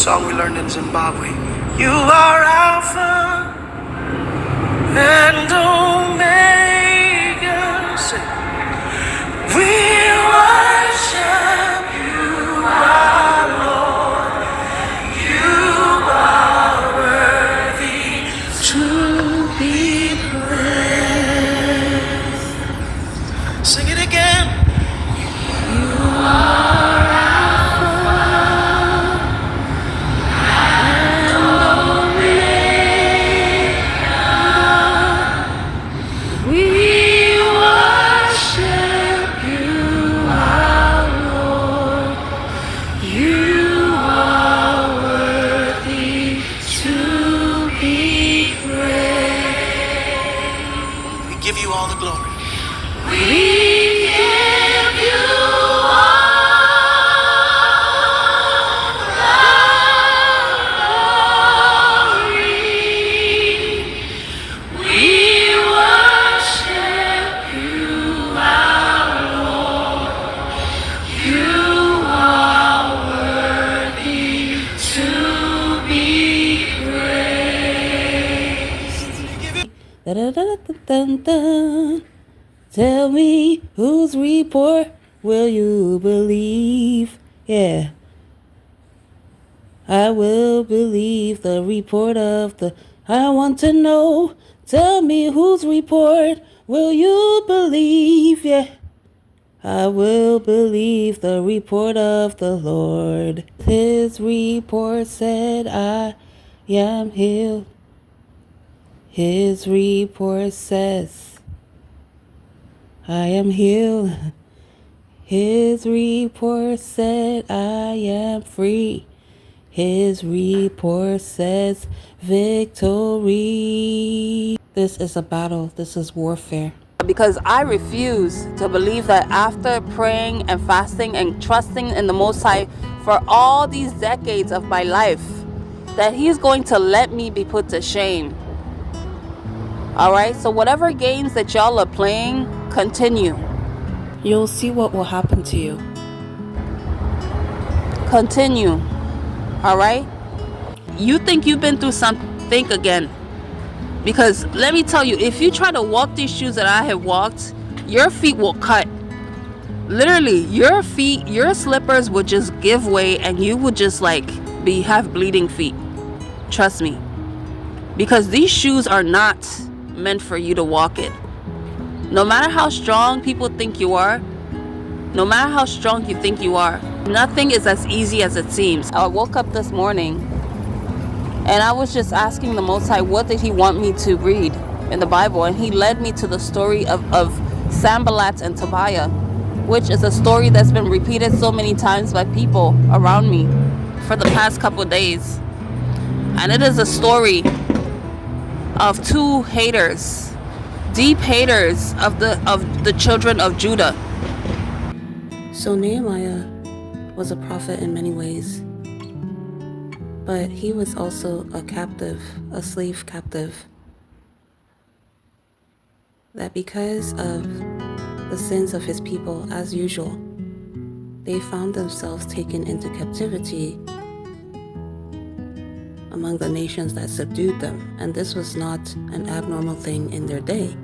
song we learned in Zimbabwe. You are Alpha and Omega. Say, we worship you, our Lord. You are worthy to be praised. Sing it again. Give you all the glory. We give you all the glory. We worship you, our Lord. You are worthy to be praised. Tell me, whose report will you believe? Yeah, I will believe the report of the. I want to know. Tell me, whose report will you believe? Yeah, I will believe the report of the Lord. His report said, I am healed. His report says, I am healed. His report said, I am free. His report says, victory. This is a battle. This is warfare. Because I refuse to believe that after praying and fasting and trusting in the Most High for all these decades of my life, that He's going to let me be put to shame. Alright, so whatever games that y'all are playing, continue. You'll see what will happen to you. Continue. Alright? You think you've been through something, think again. Because let me tell you, if you try to walk these shoes that I have walked, your feet will cut. Literally, your feet, your slippers would just give way and you would just have bleeding feet. Trust me. Because these shoes are not meant for you to walk in. No matter how strong people think you are, no matter how strong you think you are, nothing is as easy as it seems. I woke up this morning and I was just asking the Most High, what did He want me to read in the Bible? And He led me to the story of Sanballat and Tobiah, which is a story that's been repeated so many times by people around me for the past couple days. And it is a story of two haters, deep haters of the children of Judah. So Nehemiah was a prophet in many ways, but he was also a captive, a slave captive. That because of the sins of his people, as usual, they found themselves taken into captivity among the nations that subdued them, and this was not an abnormal thing in their day.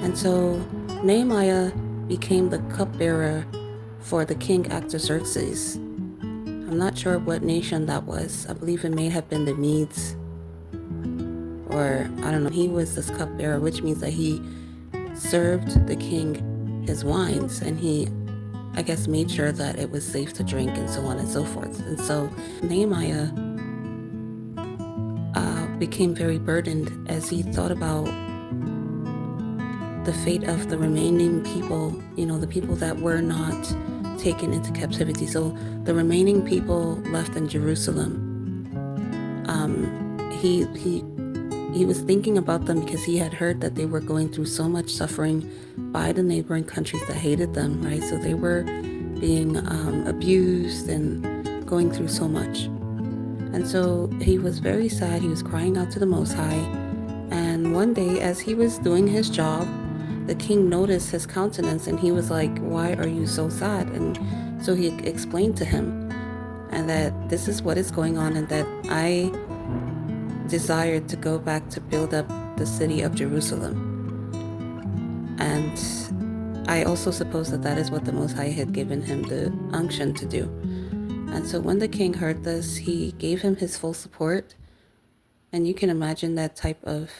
And so Nehemiah became the cupbearer for the king Artaxerxes. I'm not sure what nation that was. I believe it may have been the Medes, or I don't know. He was this cupbearer, which means that he served the king his wines, and he, I guess, made sure that it was safe to drink and so on and so forth. And so Nehemiah became very burdened as he thought about the fate of the remaining people, the people that were not taken into captivity. So the remaining people left in Jerusalem. He was thinking about them because he had heard that they were going through so much suffering by the neighboring countries that hated them, right? So they were being abused and going through so much. And so he was very sad. He was crying out to the Most High. And one day, as he was doing his job, the king noticed his countenance and he was like, "Why are you so sad?" And so he explained to him. and that this is what is going on, and that I desired to go back to build up the city of Jerusalem. And I also suppose that that is what the Most High had given him the unction to do. And so when the king heard this, he gave him his full support. And you can imagine that type of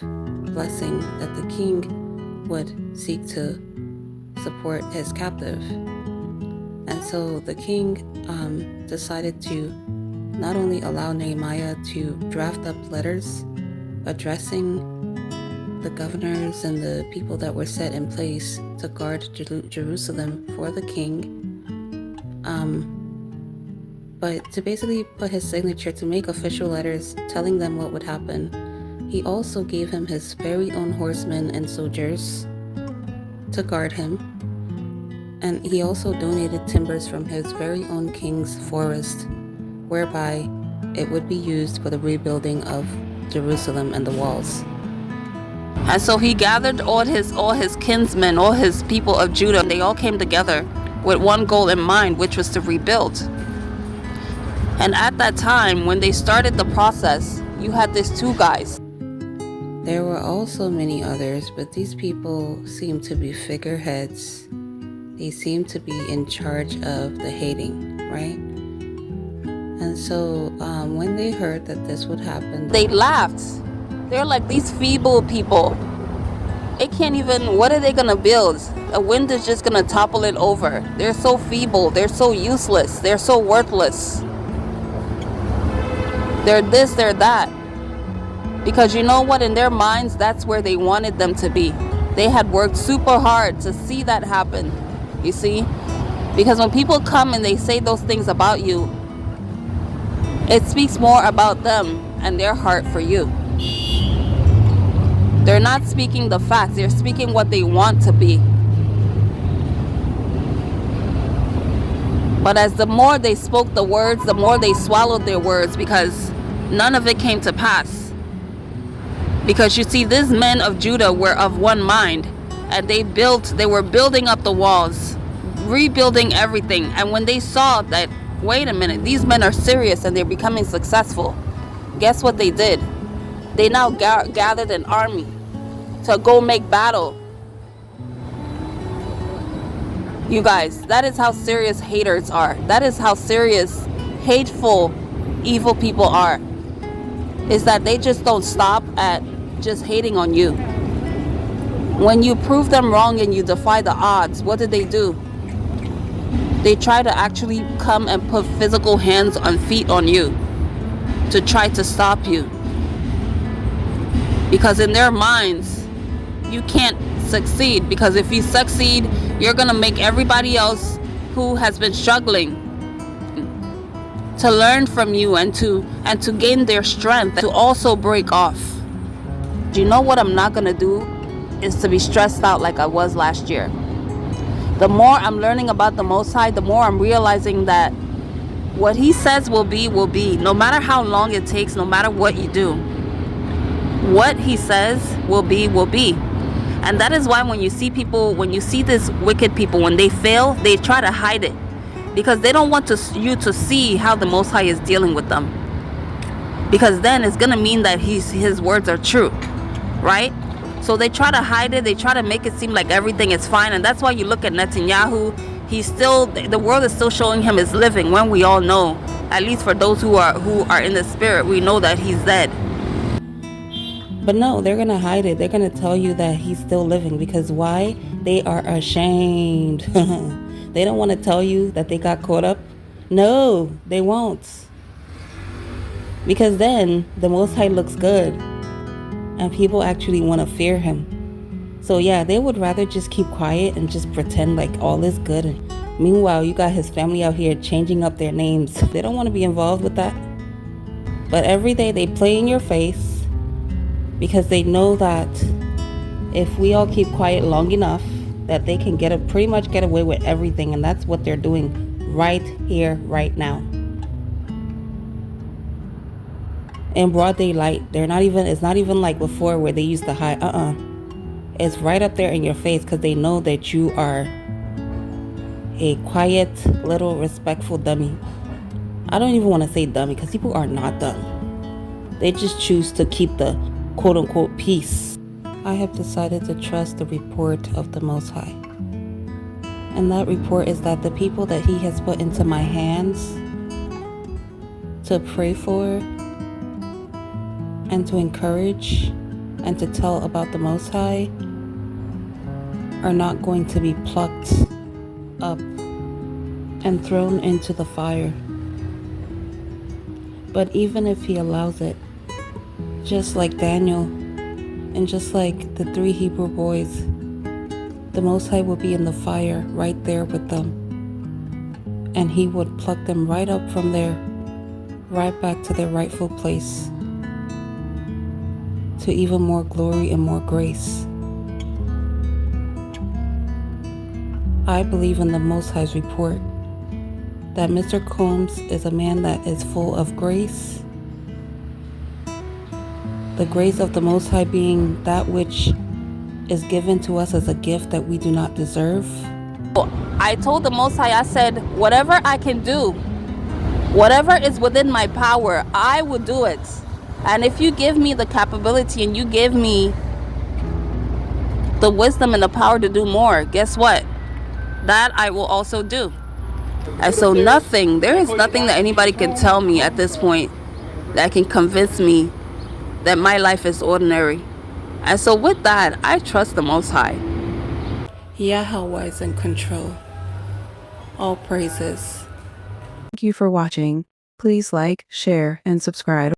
blessing that the king would seek to support his captive. And so the king decided to not only allow Nehemiah to draft up letters addressing the governors and the people that were set in place to guard Jerusalem for the king, but to basically put his signature, to make official letters telling them what would happen. He also gave him his very own horsemen and soldiers to guard him, and he also donated timbers from his very own king's forest, whereby it would be used for the rebuilding of Jerusalem and the walls. And so he gathered all his kinsmen, all his people of Judah. They all came together with one goal in mind, which was to rebuild. And at that time, when they started the process, you had these two guys. There were also many others, but these people seemed to be figureheads. They seemed to be in charge of the hating, right? And so when they heard that this would happen, they laughed. They're like, these feeble people. It can't even, what are they going to build? A wind is just going to topple it over. They're so feeble. They're so useless. They're so worthless. They're this, they're that. Because you know what? In their minds, that's where they wanted them to be. They had worked super hard to see that happen. You see? Because when people come and they say those things about you, it speaks more about them and their heart for you. They're not speaking the facts. They're speaking what they want to be. But as the more they spoke the words, the more they swallowed their words, because none of it came to pass. Because you see, these men of Judah were of one mind, and they were building up the walls, rebuilding everything. And when they saw that, wait a minute, these men are serious and they're becoming successful, guess what they did? They now gathered an army to go make battle. You guys, that is how serious haters are. That is how serious, hateful, evil people are. Is that they just don't stop at just hating on you. When you prove them wrong and you defy the odds, what do? They try to actually come and put physical hands and feet on you to try to stop you. Because in their minds, you can't succeed. Because if you succeed, you're going to make everybody else who has been struggling to learn from you and to gain their strength, to also break off. Do you know what I'm not going to do? Is to be stressed out like I was last year. The more I'm learning about the Most High, the more I'm realizing that what He says will be, no matter how long it takes, no matter what you do. What He says will be. And that is why when you see people, when you see these wicked people, when they fail, they try to hide it. Because they don't want you to see how the Most High is dealing with them. Because then it's going to mean that His words are true. Right? So they try to hide it. They try to make it seem like everything is fine. And that's why you look at Netanyahu. The world is still showing him is living, when we all know, at least for those who are in the spirit, we know that he's dead. But no, they're going to hide it. They're going to tell you that he's still living. Because why? They are ashamed. They don't want to tell you that they got caught up. No, they won't. Because then the Most High looks good. And people actually want to fear Him. So yeah, they would rather just keep quiet and just pretend like all is good. And meanwhile, you got His family out here changing up their names. They don't want to be involved with that. But every day they play in your face. Because they know that if we all keep quiet long enough, that they can pretty much get away with everything. And that's what they're doing right here, right now. In broad daylight. It's not even like before where they used to hide. It's right up there in your face, because they know that you are a quiet, little, respectful dummy. I don't even want to say dumb because people are not dumb. They just choose to keep the quote unquote peace. I have decided to trust the report of the Most High. And that report is that the people that He has put into my hands to pray for and to encourage and to tell about the Most High are not going to be plucked up and thrown into the fire. But even if He allows it, just like Daniel and just like the 3 Hebrew boys, the Most High will be in the fire right there with them. And He would pluck them right up from there, right back to their rightful place, to even more glory and more grace. I believe in the Most High's report that Mr. Combs is a man that is full of grace. The grace of the Most High being that which is given to us as a gift that we do not deserve. I told the Most High, I said, whatever I can do, whatever is within my power, I will do it. And if you give me the capability and you give me the wisdom and the power to do more, guess what? That I will also do. And so there is nothing that anybody can tell me at this point that can convince me that my life is ordinary. And so with that, I trust the Most High. Yahweh is in control. All praises. Thank you for watching. Please like, share, and subscribe.